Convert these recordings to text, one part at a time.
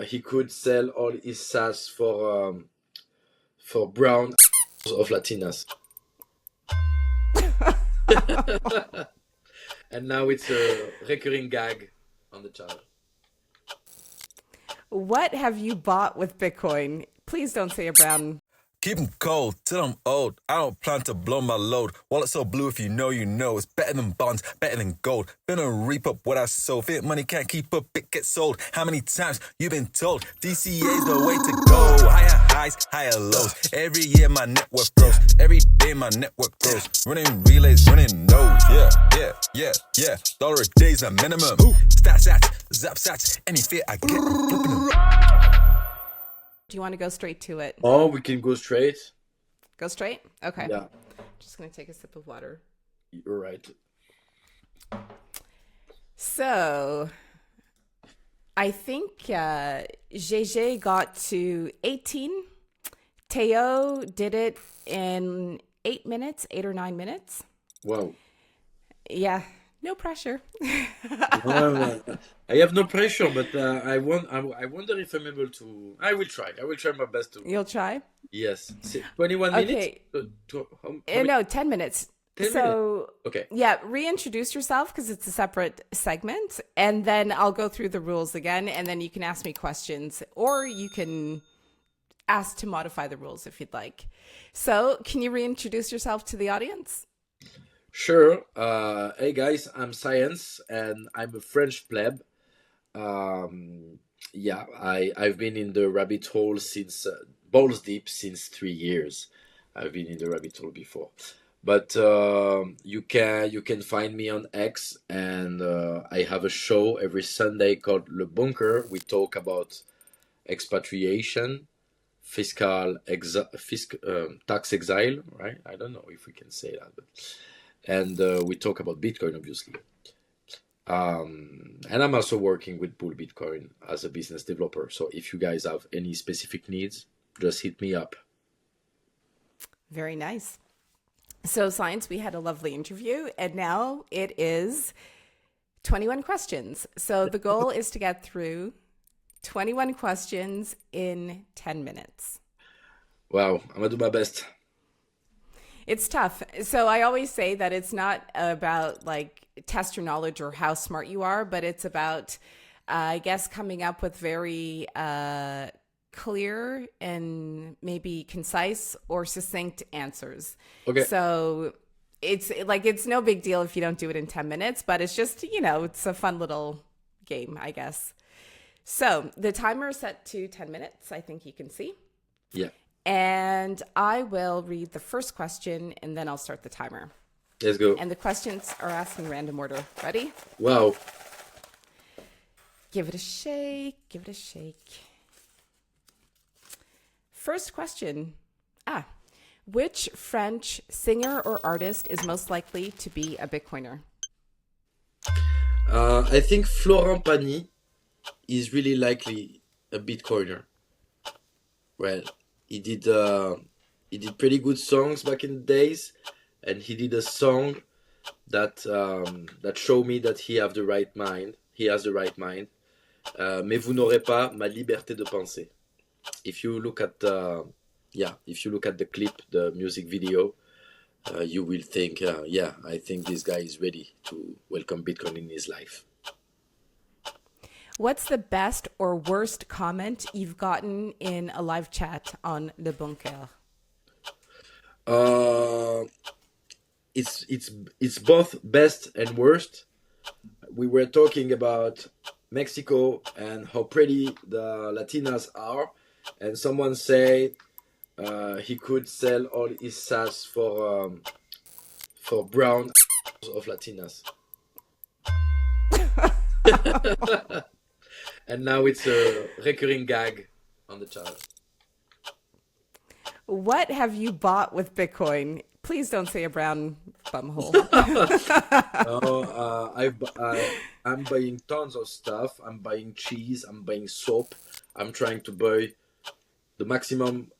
He could sell all his sass for brown of Latinas. And now it's a recurring gag on the channel. What have you bought with Bitcoin? Please don't say a brown. Keep 'em cold till I'm old. I don't plan to blow my load. Wallet so blue, if you know, you know. It's better than bonds, better than gold. Finna reap up what I sow. Fit money can't keep up, it gets sold. How many times you been told? DCA's the way to go. Higher highs, higher lows. Every year my network grows. Every day my network grows. Running relays, running nodes. Yeah. Dollar a day's a minimum. Stats, zap sats. Any fear I get, flipping them. Do you want to go straight to it? Oh, we can go straight. Go straight? Okay. Yeah, Just going to take a sip of water. you're right. So, I think GG got to 18. Teo did it in 8 minutes, 8 or 9 minutes. Wow. Yeah, no pressure. Well, I have no pressure, but I wonder if I'm able to. I will try. I will try my best to. You'll try? Yes. 21 Okay. minutes. How many- No, 10 minutes. 10 So, Okay. yeah, reintroduce yourself because it's a separate segment. And then I'll go through the rules again. And then you can ask me questions or you can ask to modify the rules if you'd like. So, can you reintroduce yourself to the audience? Sure. Hey guys, I'm Science, and I'm a French pleb. Yeah, I've been in the rabbit hole since balls deep since 3 years. I've been in the rabbit hole before, but you can find me on X, and I have a show every Sunday called Le Bunker. We talk about expatriation, tax exile, right? I don't know if we can say that, but and we talk about Bitcoin, obviously. And I'm also working with Bull Bitcoin as a business developer. So if you guys have any specific needs, just hit me up. Very nice. So, Science, we had a lovely interview, and now it is 21 questions. So, the goal is to get through 21 questions in 10 minutes. Wow, I'm gonna do my best. It's tough. So, I always say that it's not about like test your knowledge or how smart you are, but it's about, I guess, coming up with very clear and maybe concise or succinct answers. Okay. So it's no big deal if you don't do it in 10 minutes, but it's just, it's a fun little game, I guess. So the timer is set to 10 minutes. I think you can see. Yeah. And I will read the first question and then I'll start the timer. Let's go. And the questions are asked in random order. Ready? Wow. Give it a shake. Give it a shake. First question. Which French singer or artist is most likely to be a Bitcoiner? I think Florent Pagny is really likely a Bitcoiner. Well, he did pretty good songs back in the days, and he did a song that showed me that he has the right mind. Mais vous n'aurez pas ma liberté de penser. If you look at the clip, the music video, you will think, I think this guy is ready to welcome Bitcoin in his life. What's the best or worst comment you've gotten in a live chat on Le Bunker? It's both best and worst. We were talking about Mexico and how pretty the Latinas are, and someone say he could sell all his sass for brown of Latinas. And now it's a recurring gag on the channel. What have you bought with Bitcoin? Please don't say a brown bumhole. I'm buying tons of stuff. I'm buying cheese. I'm buying soap. I'm trying to buy the maximum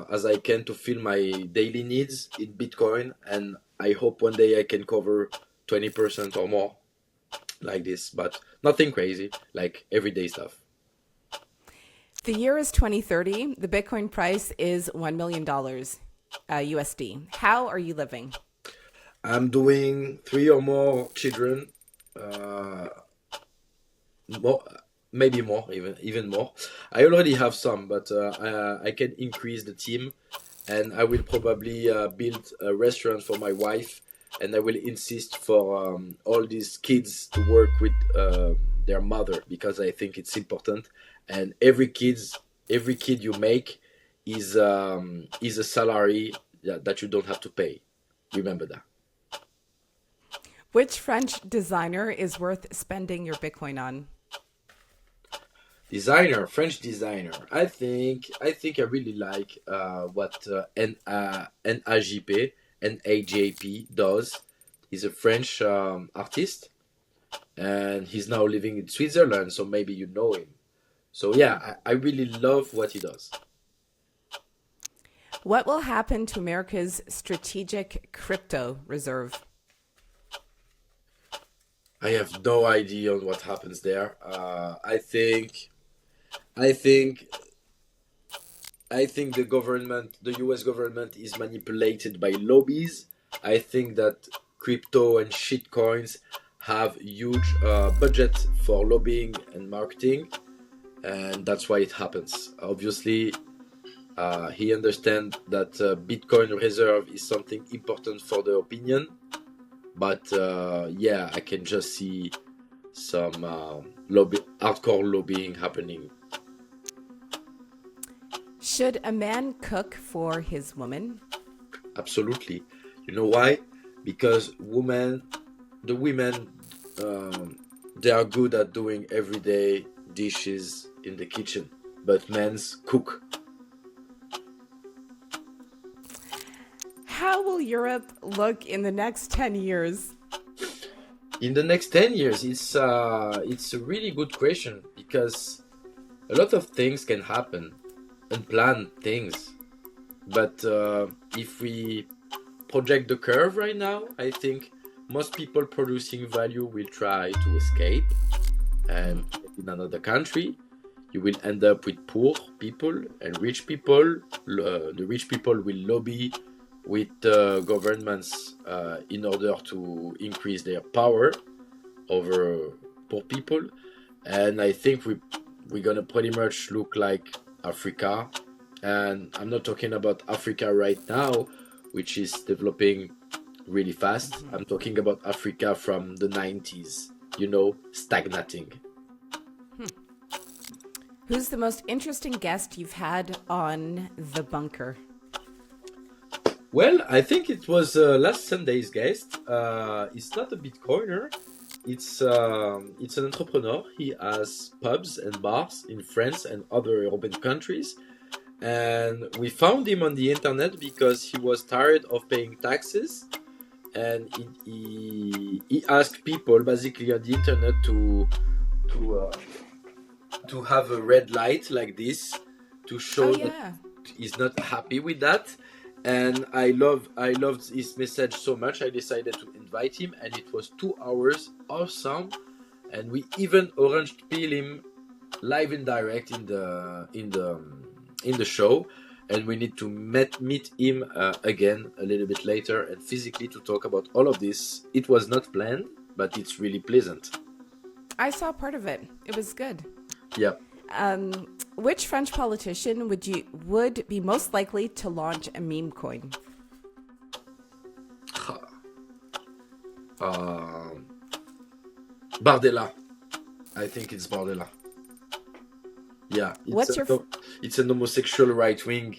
as I can to fill my daily needs in Bitcoin. And I hope one day I can cover 20% or more like this. But nothing crazy, like everyday stuff. The year is 2030. The Bitcoin price is $1 million USD. How are you living? I'm doing three or more children, uh, more, maybe more, even more. I already have some, but I can increase the team, and I will probably build a restaurant for my wife, and I will insist for all these kids to work with their mother because I think it's important. And every kid you make is a salary that you don't have to pay. Remember that. Which French designer is worth spending your Bitcoin on? Designer, French designer. I think I really like what NAJP does. He's a French artist, and he's now living in Switzerland. So maybe you know him. So yeah, I really love what he does. What will happen to America's strategic crypto reserve? I have no idea on what happens there. I think I think the government, the US government, is manipulated by lobbies. I think that crypto and shitcoins have huge budget for lobbying and marketing, and that's why it happens. Obviously, he understands that Bitcoin reserve is something important for the opinion, but yeah, I can just see some hardcore lobbying happening. Should a man cook for his woman? Absolutely. You know why? Because the women, they are good at doing everyday dishes in the kitchen, but men's cook. How will Europe look in the next 10 years? In the next 10 years, it's a really good question because a lot of things can happen, unplanned things. But if we project the curve right now, I think most people producing value will try to escape and in another country. You will end up with poor people and rich people. The rich people will lobby with governments in order to increase their power over poor people. And I think we're gonna pretty much look like Africa. And I'm not talking about Africa right now, which is developing really fast. I'm talking about Africa from the 90s, stagnating. Who's the most interesting guest you've had on The Bunker? Well, I think it was last Sunday's guest. It's not a Bitcoiner. It's an entrepreneur. He has pubs and bars in France and other European countries. And we found him on the internet because he was tired of paying taxes. And he asked people basically on the internet to have a red light like this to show that he's not happy with that. And I loved his message so much. I decided to invite him, and it was 2 hours awesome. And we even orange peel him live and direct in the show. And we need to meet him again a little bit later and physically to talk about all of this. It was not planned, but it's really pleasant. I saw part of it. It was good. Yeah. Which French politician would be most likely to launch a meme coin? Bardella. I think it's Bardella. Yeah. It's an homosexual right wing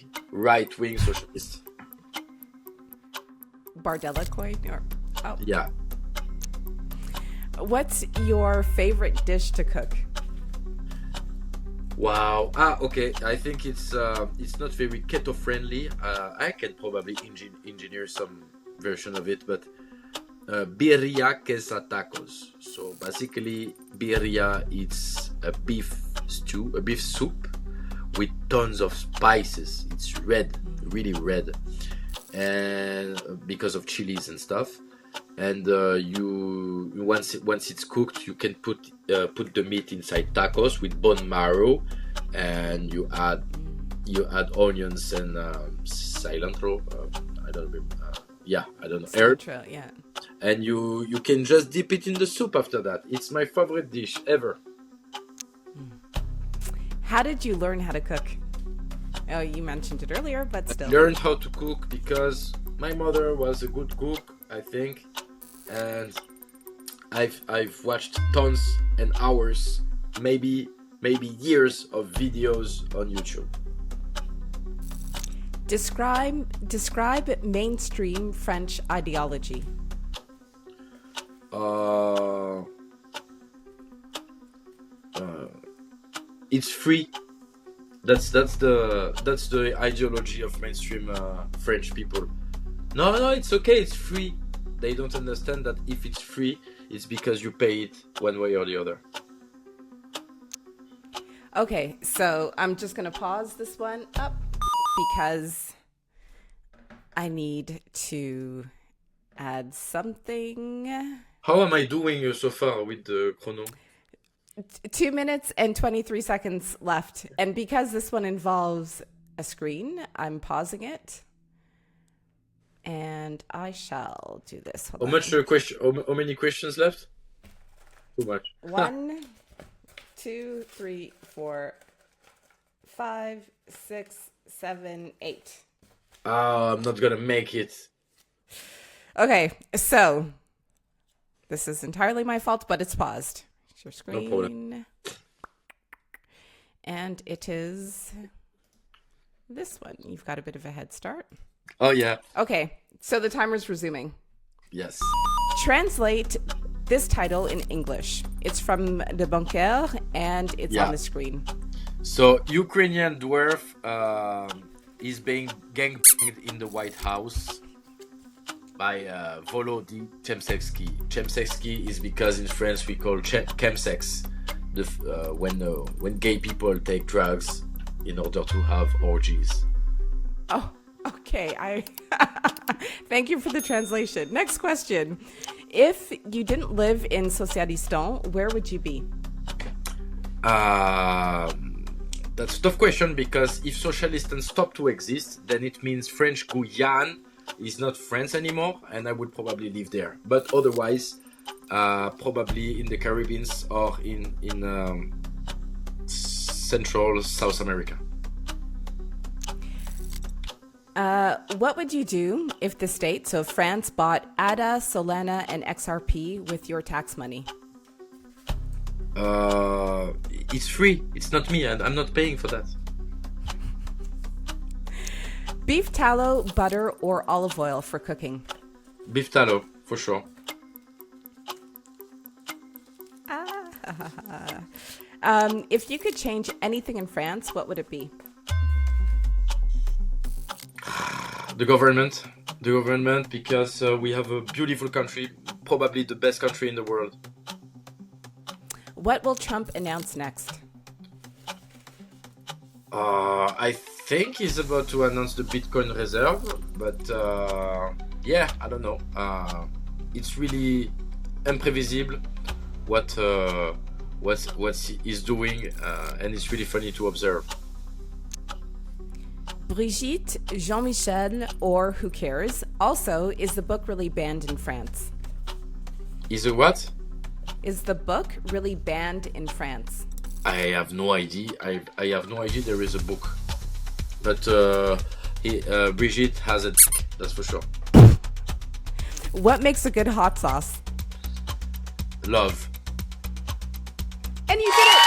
socialist. Bardella coin? Yeah. What's your favorite dish to cook? Wow. Okay. I think it's not very keto friendly. I can probably engineer some version of it, but birria queso tacos. So basically, birria it's a beef stew, a beef soup with tons of spices. It's red, really red, and because of chilies and stuff. And you once it's cooked, you can put the meat inside tacos with bone marrow, and you add onions and cilantro. I don't remember. Yeah, I don't know. Herb, Cilantro, yeah. and you can just dip it in the soup after that. It's my favorite dish ever. How did you learn how to cook? Oh, you mentioned it earlier, but still. Learned how to cook because my mother was a good cook, I think, and I've watched tons and hours, maybe years of videos on YouTube. Describe mainstream French ideology. Uh, it's free. That's the ideology of mainstream French people. No, it's okay. It's free. They don't understand that if it's free, it's because you pay it one way or the other. Okay, so I'm just going to pause this one up because I need to add something. How am I doing so far with the chrono? 2 minutes and 23 seconds left. And because this one involves a screen, I'm pausing it. And I shall do this. Hold on. How many questions left? Too much. 1, 2, 3, 4, 5, 6, 7, 8. I'm not gonna make it. Okay, so this is entirely my fault, but it's paused. It's your screen. No problem. And it is this one. You've got a bit of a head start. Oh yeah. Okay, so the timer's resuming. Yes. Translate this title in English. It's from The Bunker, and it's on the screen. So Ukrainian dwarf is being gangbanged in the White House by Volodymyr Chemseksky. Chemseksky is because in France we call chemsex when gay people take drugs in order to have orgies. Oh, okay. I thank you for the translation. Next question. If you didn't live in Socialistan, where would you be? That's a tough question because if Socialistan stopped to exist, then it means French Guyane is not France anymore, and I would probably live there. But otherwise, probably in the Caribbean or in Central South America. What would you do if the state, so France, bought ADA, Solana, and XRP with your tax money? It's free. It's not me, and I'm not paying for that. Beef tallow, butter, or olive oil for cooking? Beef tallow, for sure. If you could change anything in France, what would it be? The government, because we have a beautiful country, probably the best country in the world. What will Trump announce next? I think he's about to announce the Bitcoin reserve, but yeah, I don't know. It's really imprevisible what he's doing, and it's really funny to observe. Brigitte, Jean-Michel, or Who Cares? Also, is the book really banned in France? Is a what? Is the book really banned in France? I have no idea. I have no idea there is a book. But Brigitte has a dick, that's for sure. What makes a good hot sauce? Love. And you did it!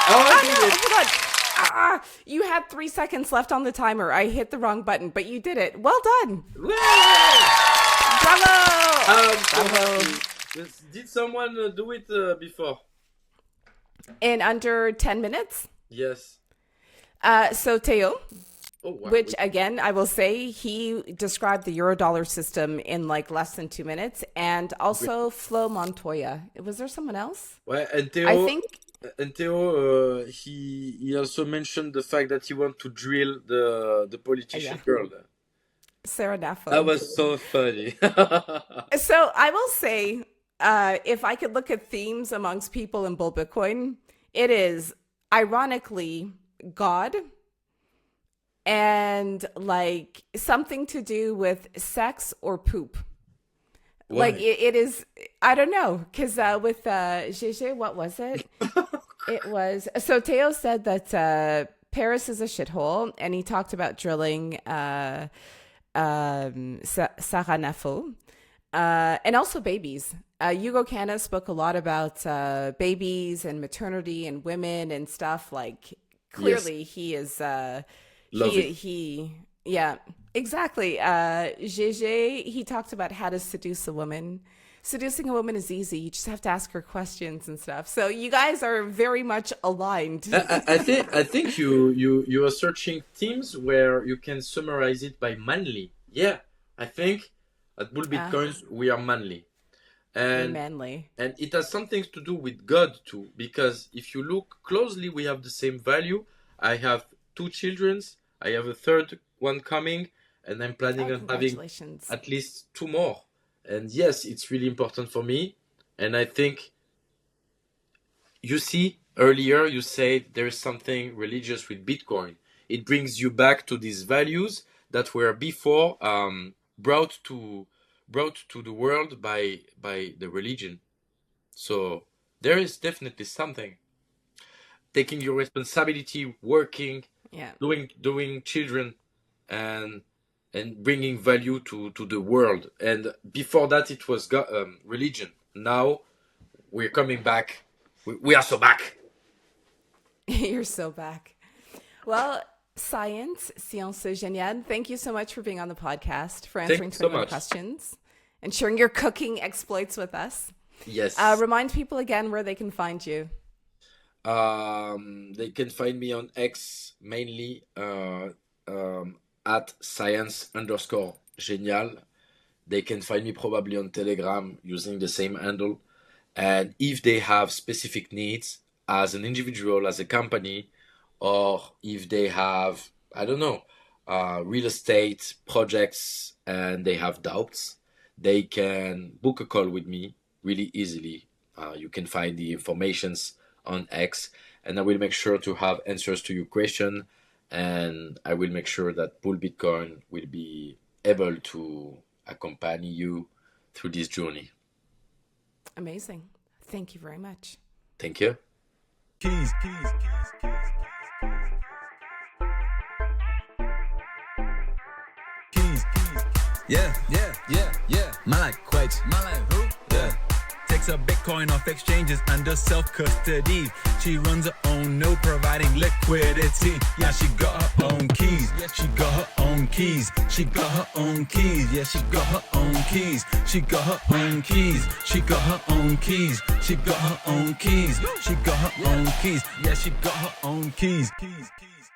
I did it. Hold on. You had 3 seconds left on the timer. I hit the wrong button, but you did it. Well done. Woo! Bravo! Bravo. Did someone do it before? In under 10 minutes? Yes. So Theo, Oh, wow. which again, I will say he described the Eurodollar system in like less than 2 minutes, and also Flo Montoya. Was there someone else? Ouais, and Theo, I think he also mentioned the fact that he want to drill the politician girl. Sarah Daffo. That was so funny. So I will say, if I could look at themes amongst people in bull Bitcoin, it is ironically, God and like something to do with sex or poop. Like Why? it is, I don't know, because with Gégé, what was it? It was, so Theo said that Paris is a shithole, and he talked about drilling Saranafo, and also babies. Hugo Canna spoke a lot about babies and maternity and women and stuff. Like Yes, clearly, he is lovely. yeah, exactly. Gégé, he talked about how to seduce a woman. Seducing a woman is easy. You just have to ask her questions and stuff. So you guys are very much aligned. I think you are searching themes where you can summarize it by manly. Yeah, I think at Bull Ah, Bitcoins we are manly, you're and manly. it has something to do with God too. Because if you look closely, we have the same value. I have two children. I have a third one coming, and I'm planning Oh, on having congratulations. at least two more. And yes, it's really important for me. And I think you see, earlier you said there is something religious with Bitcoin. It brings you back to these values that were before brought to the world by the religion. So there is definitely something. Taking your responsibility, working, Yeah. doing children, and bringing value to the world. And before that, it was religion. Now we're coming back. We are so back. You're so back. Well, science, science génial. Thank you so much for being on the podcast, for Thank answering you so 21 much. questions, and sharing your cooking exploits with us. Yes. Remind people again where they can find you. They can find me on X mainly at science underscore genial. They can find me probably on Telegram using the same handle. And if they have specific needs as an individual, as a company, or if they have, I don't know, real estate projects and they have doubts, they can book a call with me really easily. You can find the informations on X, and I will make sure to have answers to your question, and I will make sure that Bull Bitcoin will be able to accompany you through this journey. Amazing. Thank you very much. Thank you. Keys, keys, keys, keys, keys, keys. Yeah, yeah, yeah, yeah. Man like quakes. Man like who? Yeah. Takes her Bitcoin off exchanges under self-custody. She runs her own node, providing liquidity. Yeah, she got her own keys. She got her own keys. She got her own keys. Yeah, she got her own keys. She got her own keys. She got her own keys. She got her own keys. She got her own keys. Yeah, she got her own keys. Keys, keys, keys.